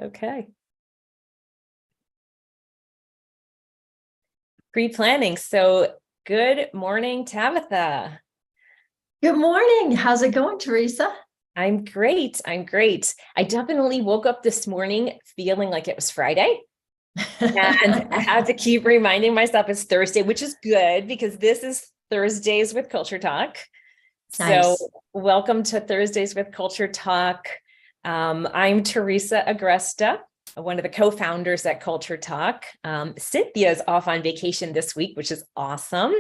Okay. Pre-planning. So good morning, Tabitha. Good morning. How's it going, Teresa? I'm great. I'm great. I definitely woke up this morning feeling like it was Friday. And I had to keep reminding myself it's Thursday, which is good because this is Thursdays with Culture Talk. So Nice. welcome to Thursdays with Culture Talk. I'm Teresa Agresta, one of the co-founders at Culture Talk. Cynthia's off on vacation this week, which is awesome.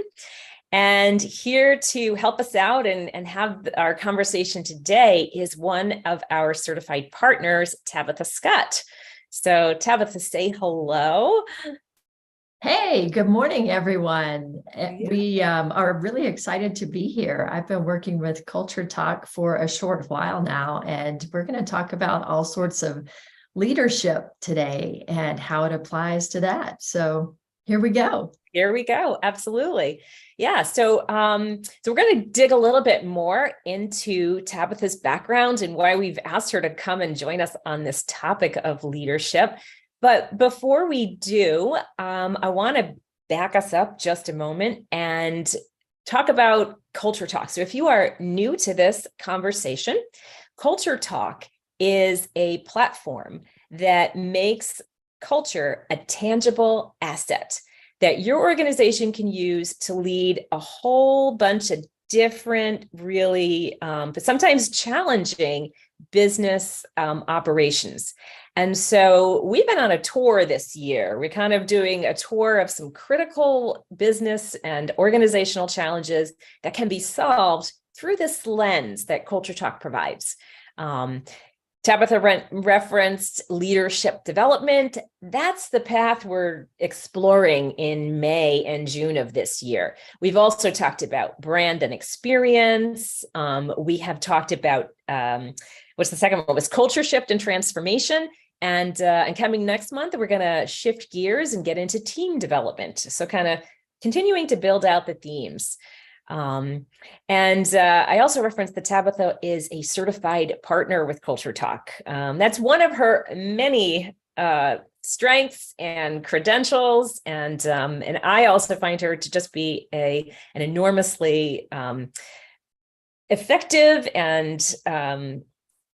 And here to help us out and have our conversation today is one of our certified partners, Tabitha Scott. So Tabitha, say hello. Hey, good morning, everyone. Yeah. We are really excited to be here. I've been working with Culture Talk for a short while now, and we're going to talk about all sorts of leadership today and how it applies to that. So here we go. Here we go. Absolutely. Yeah. So we're going to dig a little bit more into Tabitha's background and why we've asked her to come and join us on this topic of leadership. But before we do, I want to back us up just a moment and talk about Culture Talk. So if you are new to this conversation, Culture Talk is a platform that makes culture a tangible asset that your organization can use to lead a whole bunch of different, really, but sometimes challenging business operations. And so we've been on a tour this year. We're kind of doing a tour of some critical business and organizational challenges that can be solved through this lens that Culture Talk provides. Tabitha referenced leadership development. That's the path we're exploring in May and June of this year. We've also talked about brand and experience. We have talked about, what's the second one? Was culture shift and transformation. And coming next month, we're going to shift gears and get into team development. So kind of continuing to build out the themes. I also referenced that Tabitha is a certified partner with Culture Talk. That's one of her many strengths and credentials. And I also find her to just be an enormously effective and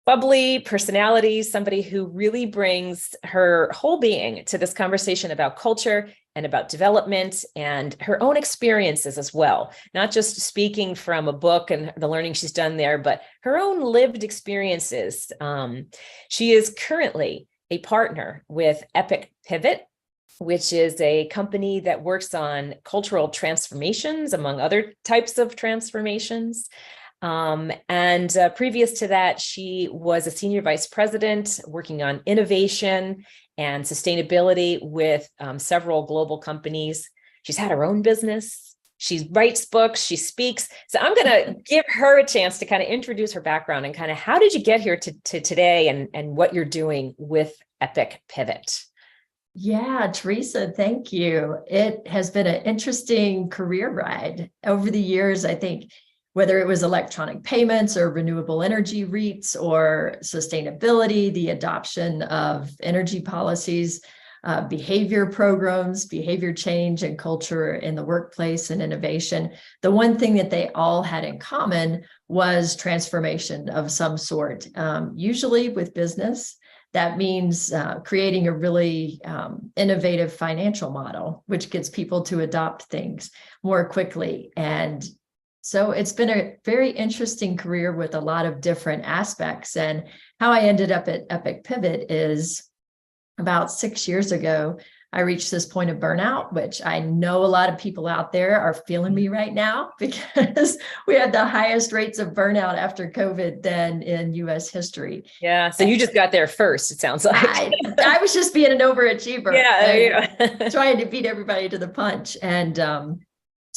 bubbly personality, somebody who really brings her whole being to this conversation about culture and about development and her own experiences as well. Not just speaking from a book and the learning she's done there, but her own lived experiences. She is currently a partner with Epic Pivot, which is a company that works on cultural transformations, among other types of transformations. Previous to that, she was a senior vice president working on innovation and sustainability with several global companies. She's had her own business. She writes books, she speaks. So I'm going to give her a chance to kind of introduce her background and kind of how did you get here to today and what you're doing with Epic Pivot. Yeah, Teresa, thank you. It has been an interesting career ride over the years. I think whether it was electronic payments or renewable energy REITs or sustainability, the adoption of energy policies, behavior programs, behavior change and culture in the workplace and innovation. The one thing that they all had in common was transformation of some sort, usually with business. That means creating a really innovative financial model, which gets people to adopt things more quickly. And so it's been a very interesting career with a lot of different aspects. And how I ended up at Epic Pivot is about 6 years ago, I reached this point of burnout, which I know a lot of people out there are feeling me right now because we had the highest rates of burnout after COVID than in US history. Yeah. So you just got there first, it sounds like. I was just being an overachiever. Yeah. Trying to beat everybody to the punch. And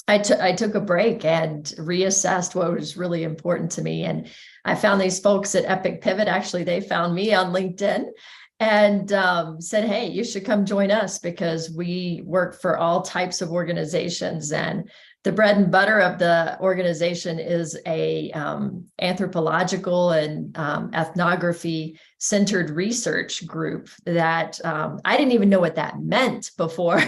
I took a break and reassessed what was really important to me. And I found these folks at Epic Pivot. Actually, they found me on LinkedIn and said, hey, you should come join us because we work for all types of organizations and the bread and butter of the organization is a anthropological and ethnography centered research group that I didn't even know what that meant before.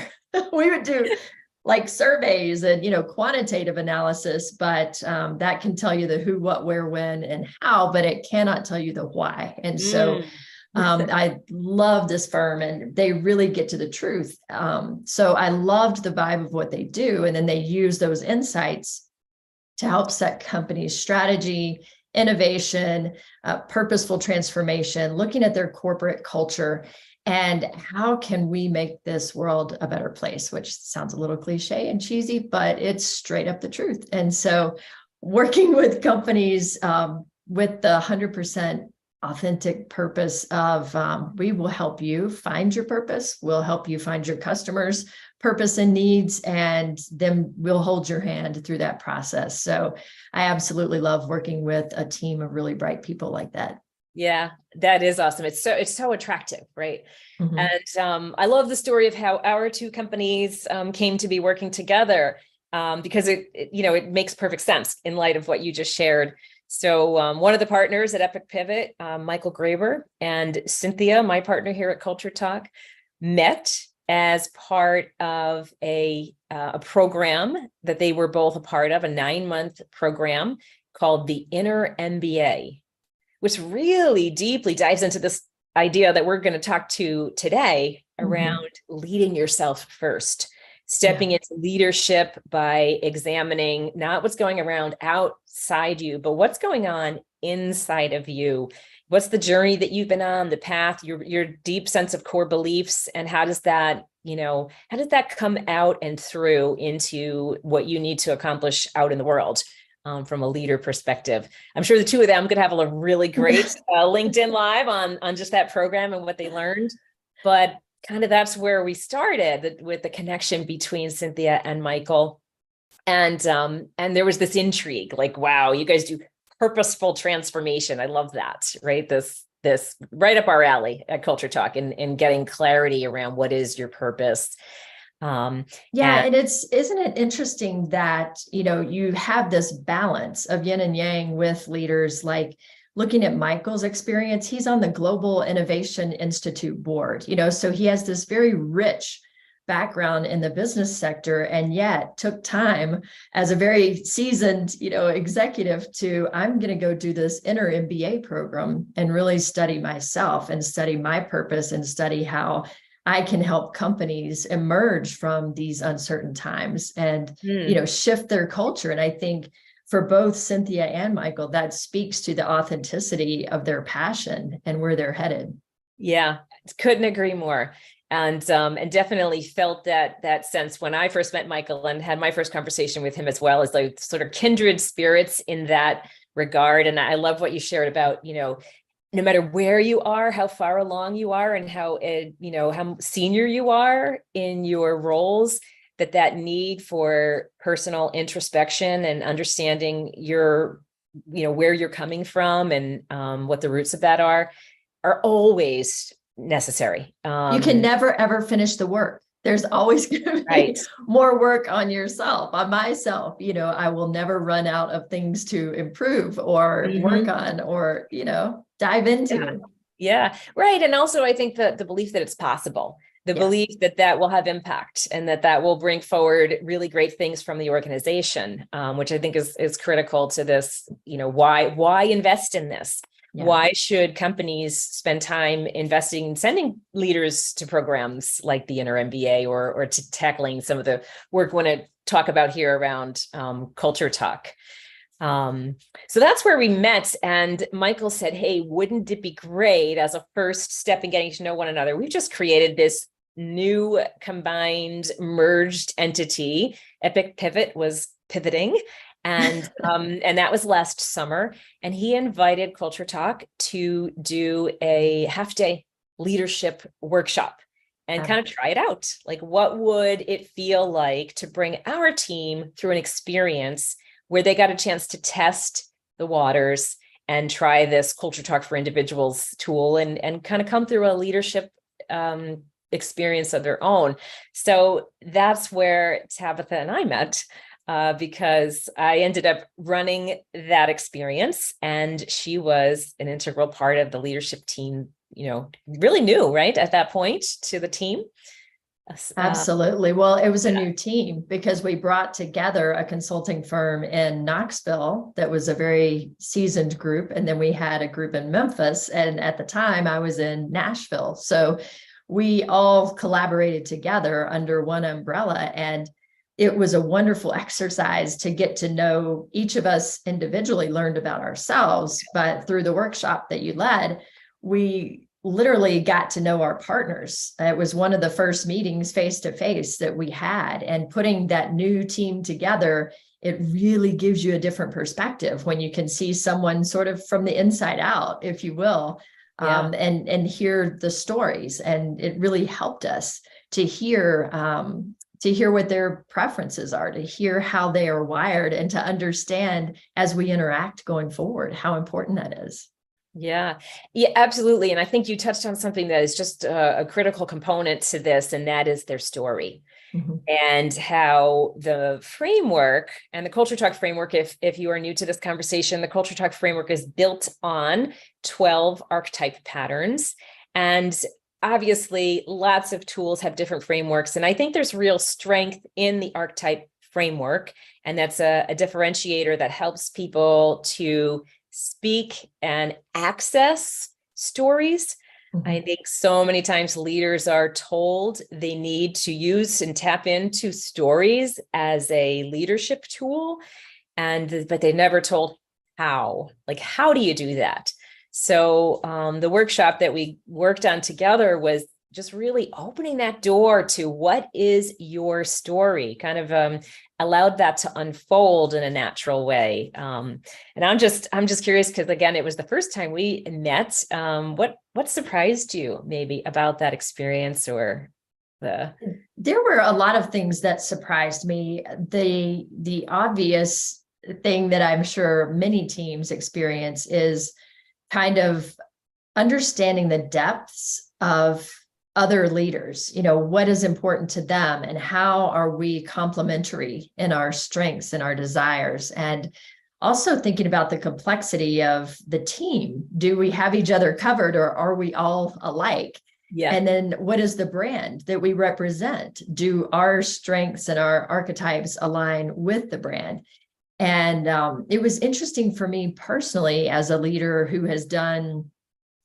We would do like surveys and, quantitative analysis, but that can tell you the who, what, where, when, and how, but it cannot tell you the why. And so I love this firm, and they really get to the truth. So I loved the vibe of what they do. And then they use those insights to help set companies' strategy, innovation, purposeful transformation, looking at their corporate culture, and how can we make this world a better place, which sounds a little cliche and cheesy, but it's straight up the truth. And so working with companies with the 100% authentic purpose of we will help you find your purpose, we'll help you find your customers' purpose and needs, and then we'll hold your hand through that process. So I absolutely love working with a team of really bright people like that. Yeah, that is awesome. It's so attractive, right? Mm-hmm. And I love the story of how our two companies came to be working together, because it makes perfect sense in light of what you just shared. So one of the partners at Epic Pivot, Michael Graber, and Cynthia, my partner here at Culture Talk, met as part of a program that they were both a part of, a 9-month program called the Inner MBA, which really deeply dives into this idea that we're going to talk to today around leading yourself first, stepping into leadership by examining not what's going around outside you, but what's going on inside of you. What's the journey that you've been on, the path, your deep sense of core beliefs, and how does that come out and through into what you need to accomplish out in the world? From a leader perspective. I'm sure the two of them could have a really great LinkedIn Live on just that program and what they learned. But kind of that's where we started with the connection between Cynthia and Michael. And there was this intrigue, like, wow, you guys do purposeful transformation. I love that, right? This right up our alley at Culture Talk, and getting clarity around what is your purpose. And isn't it interesting that, you have this balance of yin and yang with leaders, like looking at Michael's experience, he's on the Global Innovation Institute board, so he has this very rich background in the business sector, and yet took time as a very seasoned, executive I'm going to go do this Inner MBA program and really study myself and study my purpose and study how I can help companies emerge from these uncertain times and, shift their culture. And I think for both Cynthia and Michael, that speaks to the authenticity of their passion and where they're headed. Yeah, couldn't agree more. And definitely felt that sense when I first met Michael and had my first conversation with him, as well as like sort of kindred spirits in that regard. And I love what you shared about, no matter where you are, how far along you are, and how senior you are in your roles, that need for personal introspection and understanding where you're coming from and what the roots of that are always necessary. You can never, ever finish the work. There's always going to be more work on yourself, on myself. I will never run out of things to improve or work on or, dive into. Yeah. Right. And also I think that the belief that it's possible, the belief that will have impact, and that will bring forward really great things from the organization, which I think is critical to this, why invest in this? Yeah. Why should companies spend time investing in sending leaders to programs like the Inner MBA or to tackling some of the work we want to talk about here around Culture Talk? So that's where we met. And Michael said, hey, wouldn't it be great as a first step in getting to know one another? We've just created this new combined merged entity. Epic Pivot was pivoting. And that was last summer. And he invited Culture Talk to do a half-day leadership workshop and kind of try it out. Like, what would it feel like to bring our team through an experience where they got a chance to test the waters and try this Culture Talk for Individuals tool and kind of come through a leadership experience of their own. So that's where Tabitha and I met. because I ended up running that experience, and she was an integral part of the leadership team, really new, right, at that point to the team. Absolutely. Well, it was a Yeah. new team because we brought together a consulting firm in Knoxville that was a very seasoned group. And then we had a group in Memphis. And at the time I was in Nashville. So we all collaborated together under one umbrella. And it was a wonderful exercise to get to know each of us individually, learned about ourselves, but through the workshop that you led, we literally got to know our partners. It was one of the first meetings face to face that we had, and putting that new team together, it really gives you a different perspective when you can see someone sort of from the inside out, if you will, and hear the stories. And it really helped us to hear what their preferences are, to hear how they are wired, and to understand as we interact going forward how important that is. Yeah, absolutely. And I think you touched on something that is just a critical component to this, and that is their story. Mm-hmm. And how the framework and the Culture Talk framework, if you are new to this conversation, the Culture Talk framework is built on 12 archetype patterns. And obviously, lots of tools have different frameworks. And I think there's real strength in the archetype framework. And that's a differentiator that helps people to speak and access stories. Mm-hmm. I think so many times leaders are told they need to use and tap into stories as a leadership tool, but they're never told how. Like, how do you do that? So the workshop that we worked on together was just really opening that door to what is your story, kind of allowed that to unfold in a natural way. And I'm just curious, because again, it was the first time we met. What surprised you maybe about that experience, or There were a lot of things that surprised me. The obvious thing that I'm sure many teams experience is kind of understanding the depths of other leaders, what is important to them, and how are we complementary in our strengths and our desires. And also thinking about the complexity of the team. Do we have each other covered, or are we all alike? Yeah. And then what is the brand that we represent? Do our strengths and our archetypes align with the brand? And it was interesting for me personally, as a leader who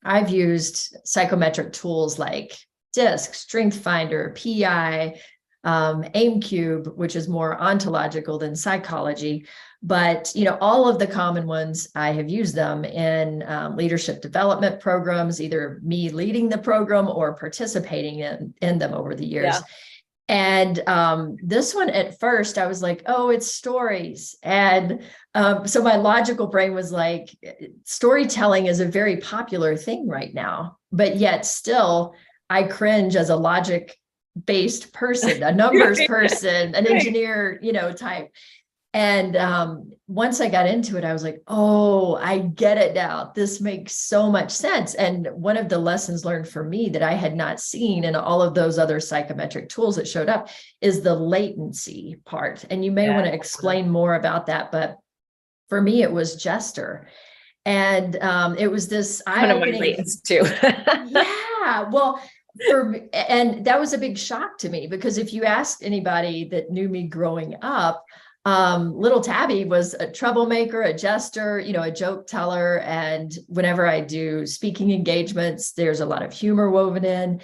I've used psychometric tools like DISC, Strength Finder, PI, AIM-Cube, which is more ontological than psychology. But, all of the common ones, I have used them in leadership development programs, either me leading the program or participating in them over the years. Yeah. And this one, at first, I was like, oh, it's stories. And so my logical brain was like, storytelling is a very popular thing right now, but yet still, I cringe as a logic-based person, a numbers person, an engineer, type. And once I got into it, I was like, oh, I get it now. This makes so much sense. And one of the lessons learned for me that I had not seen in all of those other psychometric tools that showed up is the latency part. And you may want to explain more about that. But for me, it was Jester. And it was this eye-opening too. Yeah. Well, and that was a big shock to me, because if you asked anybody that knew me growing up, little Tabby was a troublemaker, a jester, a joke teller. And whenever I do speaking engagements, there's a lot of humor woven in.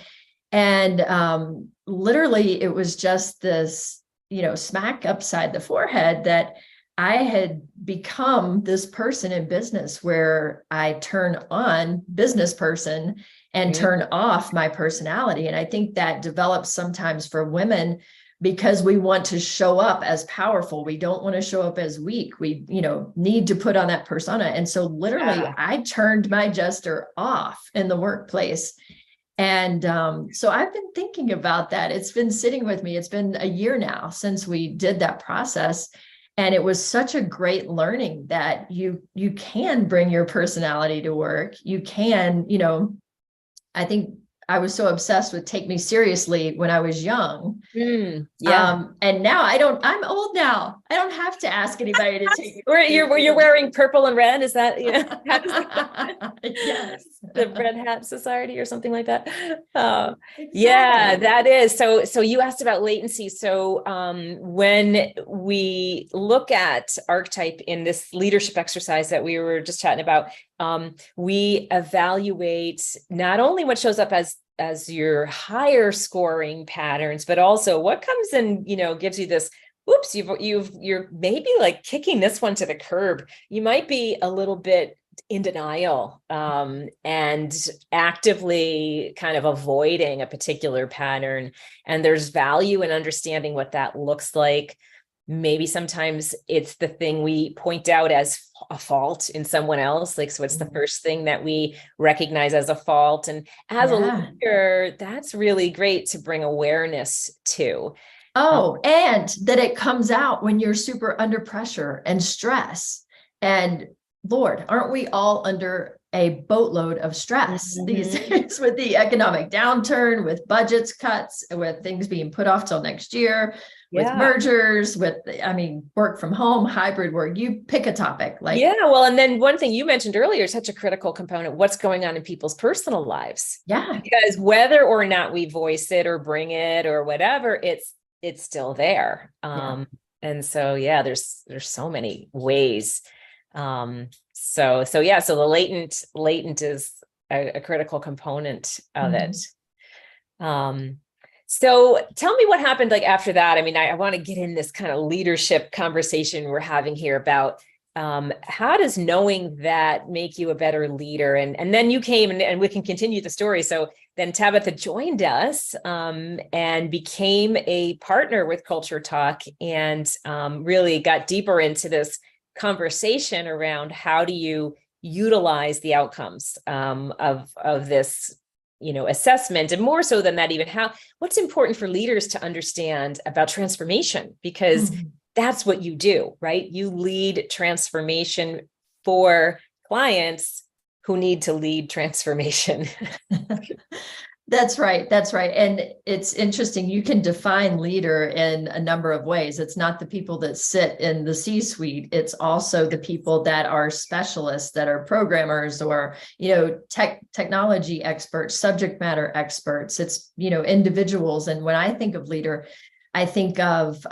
And literally, it was just this, smack upside the forehead that I had become this person in business where I turn on business person and turn off my personality. And I think that develops sometimes for women, because we want to show up as powerful. We don't want to show up as weak. We, need to put on that persona. And so literally I turned my jester off in the workplace. And so I've been thinking about that. It's been sitting with me. It's been a year now since we did that process. And it was such a great learning that you can bring your personality to work. You can, I think I was so obsessed with take me seriously when I was young. Yeah. And now I'm old now. I don't have to ask anybody to take me You're wearing purple and red. Is that, yes. The Red Hat Society or something like that? Exactly. Yeah, that is. So you asked about latency. So when we look at archetype in this leadership exercise that we were just chatting about, we evaluate not only what shows up as your higher scoring patterns, but also what comes in, gives you this, oops, you're maybe like kicking this one to the curb. You might be a little bit in denial, and actively kind of avoiding a particular pattern. And there's value in understanding what that looks like. Maybe sometimes it's the thing we point out as a fault in someone else. So it's the first thing that we recognize as a fault. And as a leader, that's really great to bring awareness to. And that it comes out when you're super under pressure and stress. And Lord, aren't we all under a boatload of stress these days with the economic downturn, with budgets cuts, with things being put off till next year, with mergers, with, work from home, hybrid work, you pick a topic. Well, and then one thing you mentioned earlier is such a critical component, what's going on in people's personal lives. Yeah. Because whether or not we voice it or bring it or whatever, it's still there. And so, there's so many ways. So the latent is a critical component of it. So tell me what happened after that. I want to get in this kind of leadership conversation we're having here about how does knowing that make you a better leader? And then you came and we can continue the story. So then Tabitha joined us and became a partner with Culture Talk, and really got deeper into this conversation around how do you utilize the outcomes of this assessment, and more so than that, even what's important for leaders to understand about transformation, because that's what you do, right? You lead transformation for clients who need to lead transformation. That's right. And it's interesting. You can define leader in a number of ways. It's not the people that sit in the C-suite. It's also the people that are specialists, that are programmers or, technology experts, subject matter experts. It's, individuals. And when I think of leader, I think of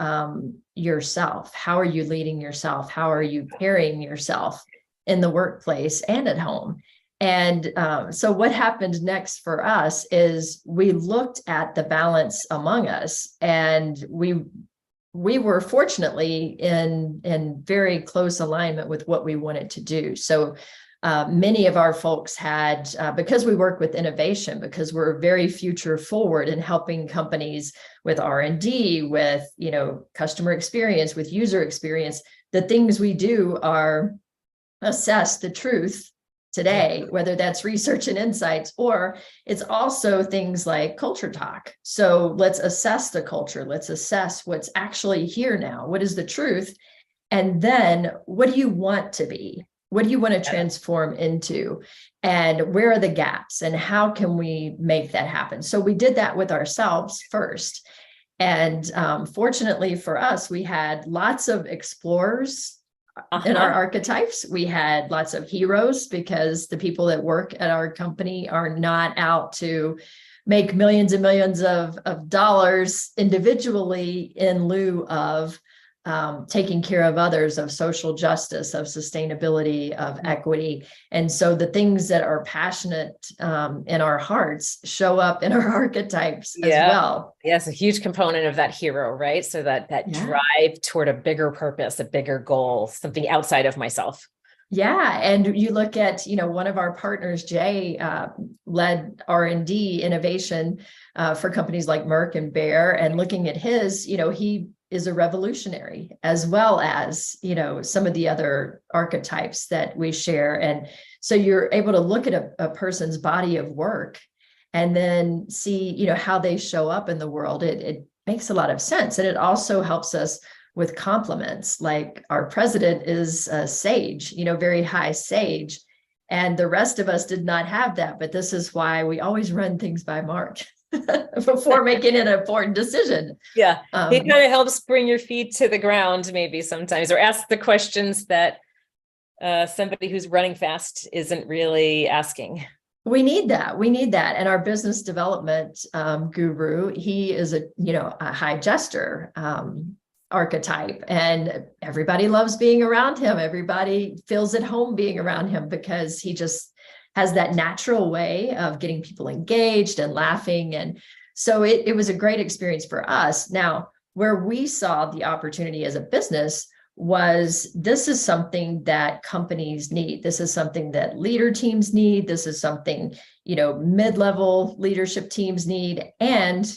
yourself. How are you leading yourself? How are you carrying yourself in the workplace and at home? And so what happened next for us is we looked at the balance among us, and we were fortunately in very close alignment with what we wanted to do. So many of our folks had, because we work with innovation, because we're very future forward in helping companies with R&D, with, customer experience, with user experience, the things we do are assess the truth today, whether that's research and insights, or it's also things like culture talk. So let's assess the culture. Let's assess what's actually here now. What is the truth? And then what do you want to be? What do you want to transform into? And where are the gaps? And how can we make that happen? So we did that with ourselves first. And fortunately for us, we had lots of explorers in our archetypes. We had lots of heroes, because the people that work at our company are not out to make millions and millions of dollars individually in lieu of taking care of others, of social justice, of sustainability, of equity. And so the things that are passionate in our hearts show up in our archetypes as well. Yes, a huge component of that hero, right? So that drive toward a bigger purpose, a bigger goal, something outside of myself. Yeah. And you look at, one of our partners, Jay, led R&D innovation for companies like Merck and Bayer, and looking at his, he is a revolutionary, as well as, some of the other archetypes that we share. And so you're able to look at a person's body of work and then see, how they show up in the world. It makes a lot of sense. And it also helps us with compliments. Like our president is a sage, very high sage. And the rest of us did not have that. But this is why we always run things by Mark before making an important decision. Yeah. It kind of helps bring your feet to the ground maybe sometimes, or ask the questions that somebody who's running fast isn't really asking. We need that. We need that. And our business development guru, he is a high jester archetype, and everybody loves being around him. Everybody feels at home being around him because he just has that natural way of getting people engaged and laughing. And so it was a great experience for us. Now, where we saw the opportunity as a business was, this is something that companies need. This is something that leader teams need. This is something, mid-level leadership teams need, and,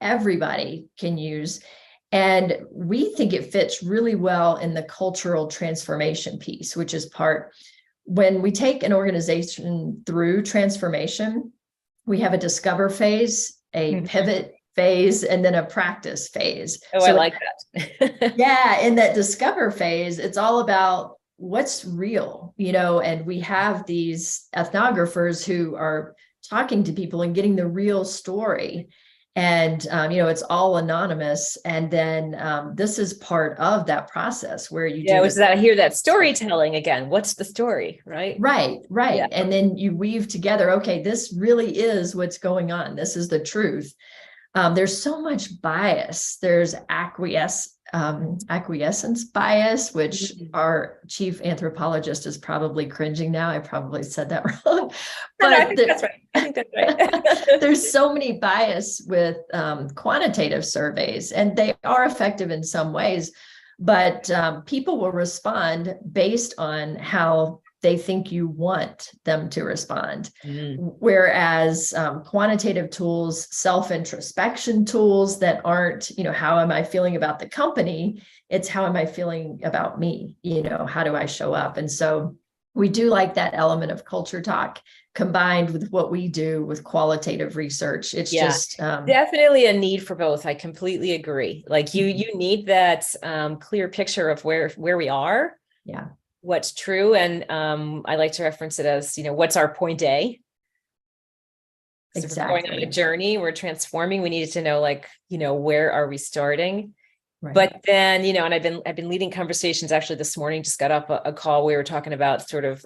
everybody can use. And we think it fits really well in the cultural transformation piece, which is part, when we take an organization through transformation, we have a discover phase, a pivot phase, and then a practice phase. Oh, so I like that. Yeah. In that discover phase, it's all about what's real, and we have these ethnographers who are talking to people and getting the real story. And, it's all anonymous. And then this is part of that process where you which is that I hear that storytelling again. What's the story, right? Right. Yeah. And then you weave together, okay, this really is what's going on. This is the truth. There's so much bias. There's acquiescence bias, which our chief anthropologist is probably cringing now. I probably said that wrong. But no, I think that's right. There's so many bias with quantitative surveys, and they are effective in some ways, but people will respond based on how they think you want them to respond. Whereas quantitative tools, self-introspection tools that aren't, how am I feeling about the company? It's how am I feeling about me? How do I show up? And so we do like that element of culture talk combined with what we do with qualitative research. It's just definitely a need for both. I completely agree. Like you need that clear picture of where we are. Yeah. What's true. And I like to reference it as, what's our point A? So exactly. We're going on a journey, we're transforming. We needed to know, where are we starting? Right. But then, and I've been leading conversations actually this morning, just got off a call. We were talking about sort of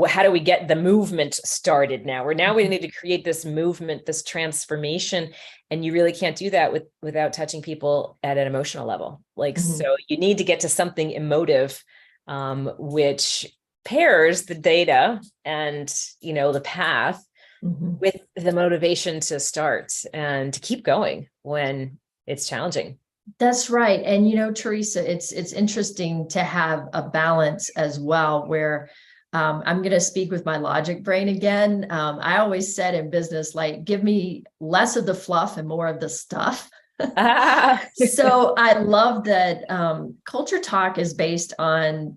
how do we get the movement started now? We need to create this movement, this transformation. And you really can't do that without touching people at an emotional level. So you need to get to something emotive, which pairs the data and, the path with the motivation to start and to keep going when it's challenging. That's right. And, Teresa, it's interesting to have a balance as well, where I'm going to speak with my logic brain again. I always said in business, give me less of the fluff and more of the stuff. So I love that culture talk is based on,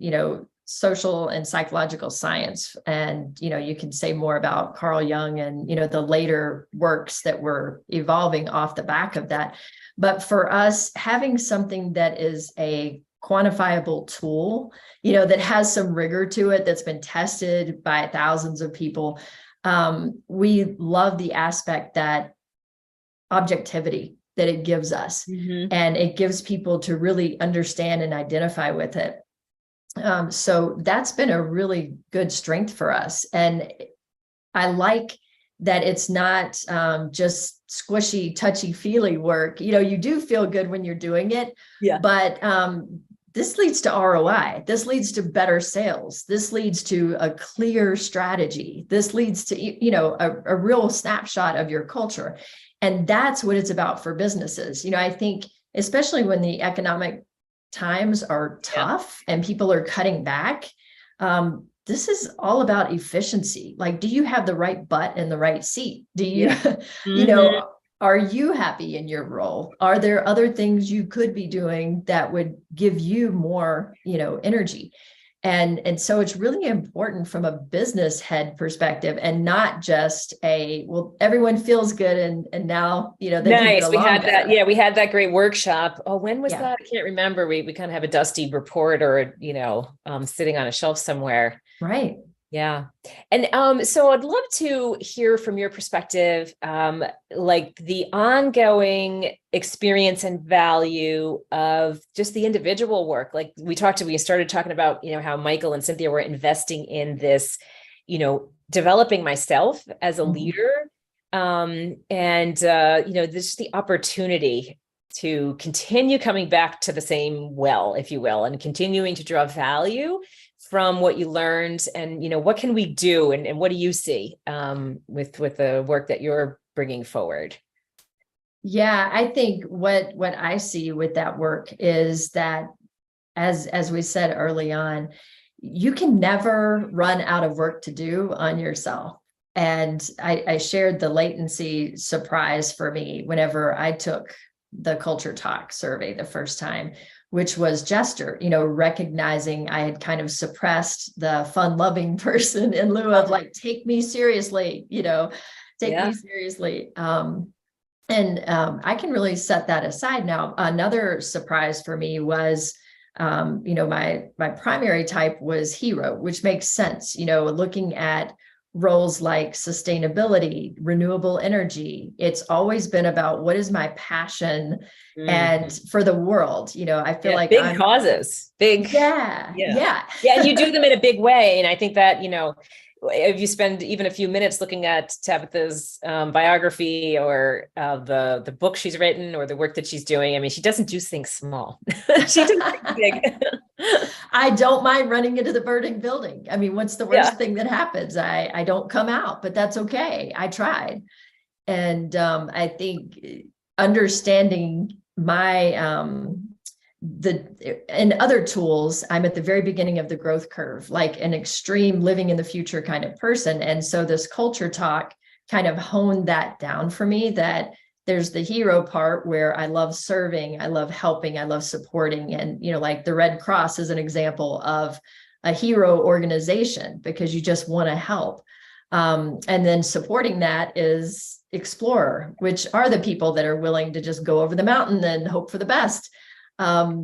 social and psychological science. And, you can say more about Carl Jung and, the later works that were evolving off the back of that. But for us, having something that is a quantifiable tool, that has some rigor to it, that's been tested by thousands of people. We love the aspect that objectivity that it gives us, and it gives people to really understand and identify with it. So that's been a really good strength for us. And I like that it's not just squishy, touchy-feely work. You do feel good when you're doing it, but this leads to ROI. This leads to better sales. This leads to a clear strategy. This leads to, a real snapshot of your culture. And that's what it's about for businesses. I think, especially when the economic times are tough and people are cutting back, this is all about efficiency. Do you have the right butt in the right seat? Do you, are you happy in your role? Are there other things you could be doing that would give you more, energy? And so it's really important from a business head perspective, and not just everyone feels good and now, they nice. We had better. That. Yeah. We had that great workshop. Oh, when was that? I can't remember. We kind of have a dusty report or, sitting on a shelf somewhere. Right. Yeah. And so I'd love to hear from your perspective, like the ongoing experience and value of just the individual work. Like we started talking about, how Michael and Cynthia were investing in this, developing myself as a Mhm. leader. This the opportunity to continue coming back to the same well, if you will, and continuing to draw value from what you learned. And what can we do, and what do you see with the work that you're bringing forward? Yeah, I think what I see with that work is that, as we said early on, you can never run out of work to do on yourself. And I shared the latency surprise for me whenever I took the culture talk survey the first time, which was gesture, recognizing I had kind of suppressed the fun loving person in lieu of like, take me seriously, take Yeah. me seriously. I can really set that aside now. Another surprise for me was, my primary type was hero, which makes sense. Looking at roles like sustainability, renewable energy, it's always been about what is my passion and Mhm. for the world. I feel Yeah, like big causes, big. yeah, Yeah. yeah. Yeah, and you do them in a big way. And I think that, if you spend even a few minutes looking at Tabitha's biography, or the book she's written, or the work that she's doing, I mean, she doesn't do things small. She does things big. I don't mind running into the burning building. I mean, what's the worst Yeah. thing that happens? I don't come out, but that's okay. I tried. And I think understanding my and other tools, I'm at the very beginning of the growth curve, like an extreme living in the future kind of person. And so this culture talk kind of honed that down for me, that there's the hero part where I love serving, I love helping, I love supporting. And, like the Red Cross is an example of a hero organization because you just want to help. And then supporting that is explorer, which are the people that are willing to just go over the mountain and hope for the best.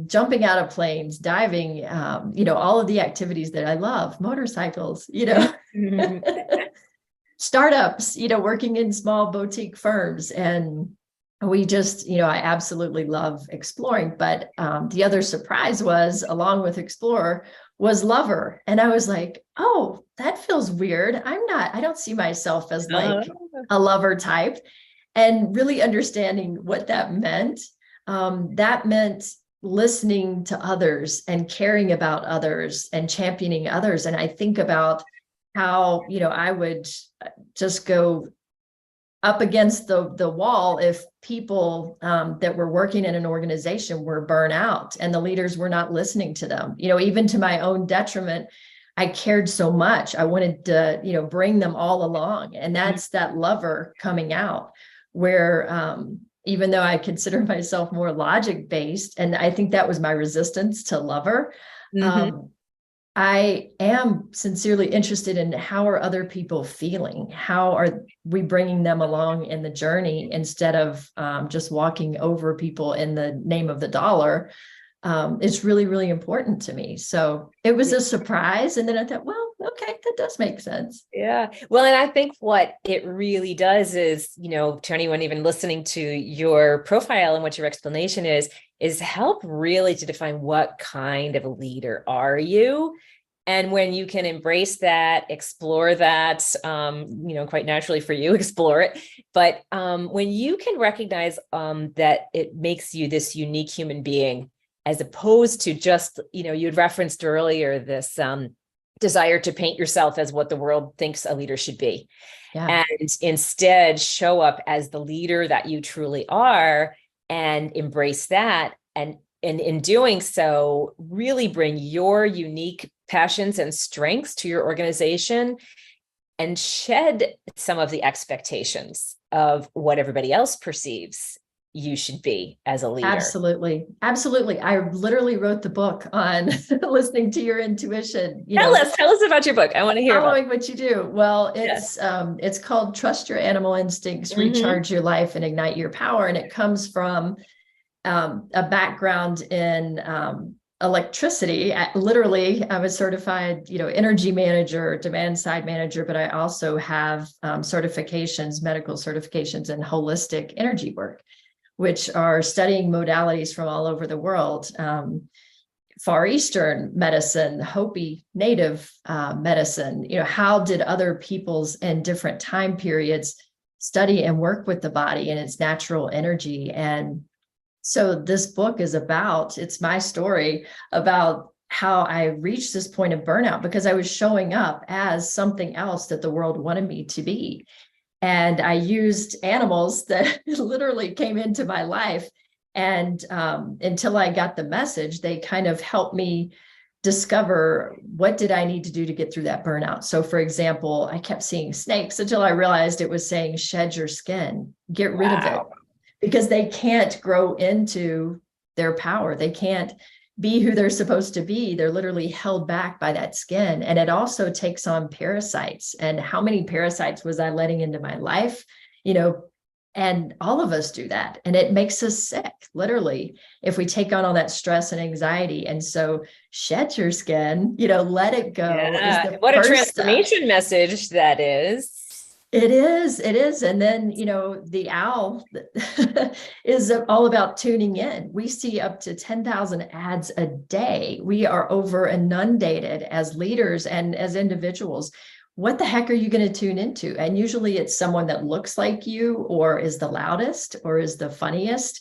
Jumping out of planes, diving, all of the activities that I love, motorcycles, startups, working in small boutique firms. And we just, I absolutely love exploring. But the other surprise was, along with explorer, was lover. And I was like, oh, that feels weird. I don't see myself as like Uh-huh. a lover type. And really understanding what that meant. That meant listening to others and caring about others and championing others. And I think about how, I would just go up against the wall if people that were working in an organization were burnt out and the leaders were not listening to them. Even to my own detriment, I cared so much. I wanted to, bring them all along. And that's that lover coming out, where even though I consider myself more logic based, and I think that was my resistance to lover, Mhm. I am sincerely interested in how are other people feeling? How are we bringing them along in the journey instead of just walking over people in the name of the dollar? It's really, really important to me. So it was a surprise. And then I thought, well, okay, that does make sense. Yeah. Well, and I think what it really does is, to anyone even listening to your profile and what your explanation is help really to define what kind of a leader are you. And when you can embrace that, explore that, quite naturally for you, explore it. But when you can recognize that it makes you this unique human being, as opposed to just, you'd referenced earlier this desire to paint yourself as what the world thinks a leader should be. Yeah, And instead show up as the leader that you truly are and embrace that. And in doing so, really bring your unique passions and strengths to your organization and shed some of the expectations of what everybody else perceives you should be as a leader. absolutely. Absolutely. I literally wrote the book on listening to your intuition, Tell us about your book. I want to hear about it. following what you do. Well, Yeah. it's called Trust Your Animal Instincts, Mhm. Recharge Your Life, and Ignite Your Power. And it comes from a background in electricity. Literally, I'm a certified, energy manager, demand side manager, but I also have certifications, medical certifications in holistic energy work, which are studying modalities from all over the world. Far Eastern medicine, Hopi native medicine, how did other peoples in different time periods study and work with the body and its natural energy? And so this book is it's my story about how I reached this point of burnout because I was showing up as something else that the world wanted me to be. And I used animals that literally came into my life. And until I got the message, they kind of helped me discover what did I need to do to get through that burnout. So for example, I kept seeing snakes until I realized it was saying, shed your skin, get rid of it, because they can't grow into their power. They can't be who they're supposed to be. They're literally held back by that skin. And it also takes on parasites. And how many parasites was I letting into my life? And all of us do that. And it makes us sick, literally, if we take on all that stress and anxiety. And so shed your skin, let it go. Yeah. What a transformation message that is. It is. And then, the owl is all about tuning in. We see up to 10,000 ads a day. We are over inundated as leaders and as individuals. What the heck are you going to tune into? And usually it's someone that looks like you or is the loudest or is the funniest.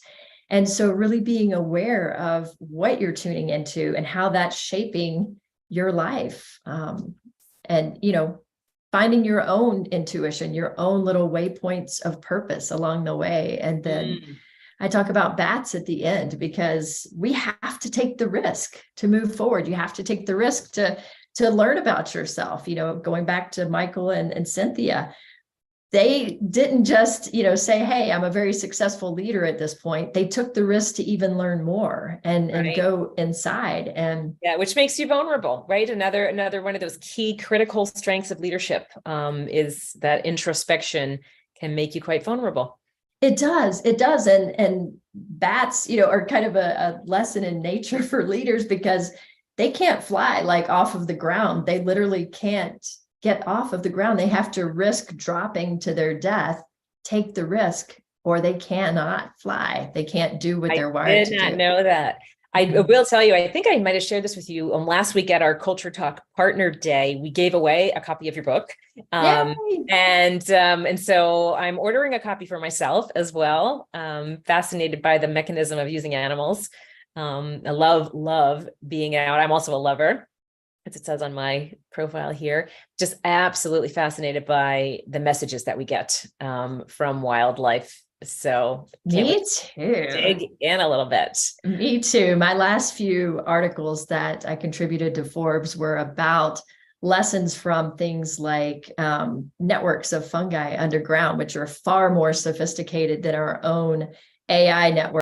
And so really being aware of what you're tuning into and how that's shaping your life. And, finding your own intuition, your own little waypoints of purpose along the way. And then I talk about bats at the end because we have to take the risk to move forward. You have to take the risk to learn about yourself. Going back to Michael and Cynthia, they didn't just, say, hey, I'm a very successful leader at this point. They took the risk to even learn more and go inside. And yeah, which makes you vulnerable, right? Another one of those key critical strengths of leadership is that introspection can make you quite vulnerable. It does. And bats, are kind of a lesson in nature for leaders because they can't fly like off of the ground. They literally can't get off of the ground. They have to risk dropping to their death, take the risk, or they cannot fly. They can't do what they're wired to do. I did not know that. I will tell you, I think I might have shared this with you last week at our Culture Talk Partner Day. We gave away a copy of your book. And so I'm ordering a copy for myself as well. Fascinated by the mechanism of using animals. I love being out. I'm also a lover, as it says on my profile here. Just absolutely fascinated by the messages that we get from wildlife. So me too. Dig in a little bit. Me too. My last few articles that I contributed to Forbes were about lessons from things like networks of fungi underground, which are far more sophisticated than our own AI network.